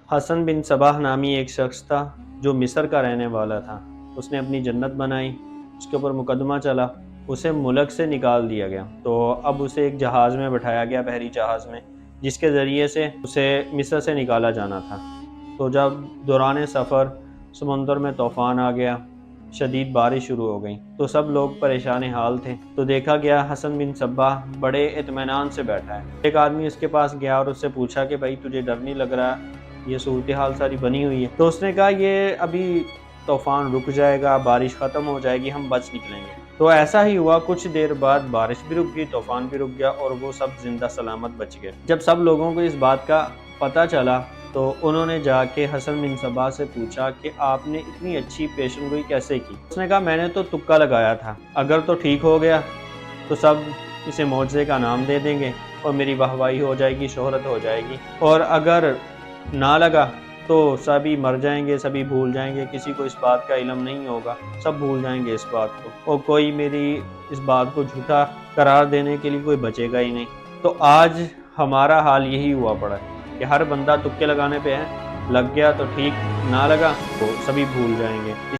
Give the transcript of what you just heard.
حسن بن صباح نامی ایک شخص تھا جو مصر کا رہنے والا تھا۔ اس نے اپنی جنت بنائی، اس کے اوپر مقدمہ چلا، اسے ملک سے نکال دیا گیا، تو اب اسے ایک جہاز میں بٹھایا گیا، بحری جہاز میں، جس کے ذریعے سے اسے مصر سے نکالا جانا تھا۔ تو جب دوران سفر سمندر میں طوفان آ گیا، شدید بارش شروع ہو گئی، تو سب لوگ پریشان حال تھے۔ تو دیکھا گیا حسن بن صباح بڑے اطمینان سے بیٹھا ہے۔ ایک آدمی اس کے پاس گیا اور اس سے پوچھا کہ بھائی تجھے ڈر نہیں لگ رہا، یہ صورتحال ساری بنی ہوئی ہے؟ تو اس نے کہا یہ ابھی طوفان رک جائے گا، بارش ختم ہو جائے گی، ہم بچ نکلیں گے۔ تو ایسا ہی ہوا، کچھ دیر بعد بارش بھی رک گئی، طوفان بھی رک گیا، اور وہ سب زندہ سلامت بچ گئے۔ جب سب لوگوں کو اس بات کا پتہ چلا تو انہوں نے جا کے حسن بن صباح سے پوچھا کہ آپ نے اتنی اچھی پیشن گوئی کیسے کی؟ اس نے کہا میں نے تو تکا لگایا تھا، اگر تو ٹھیک ہو گیا تو سب اسے معجزے کا نام دے دیں گے اور میری واہواہی ہو جائے گی، شہرت ہو جائے گی، اور اگر نہ لگا تو سبھی مر جائیں گے، سبھی بھول جائیں گے، کسی کو اس بات کا علم نہیں ہوگا، سب بھول جائیں گے اس بات کو، اور کوئی میری اس بات کو جھوٹا قرار دینے کے لیے کوئی بچے گا ہی نہیں۔ تو آج ہمارا حال یہی ہوا پڑا ہے کہ ہر بندہ تکے لگانے پہ ہے، لگ گیا تو ٹھیک، نہ لگا تو سبھی بھول جائیں گے۔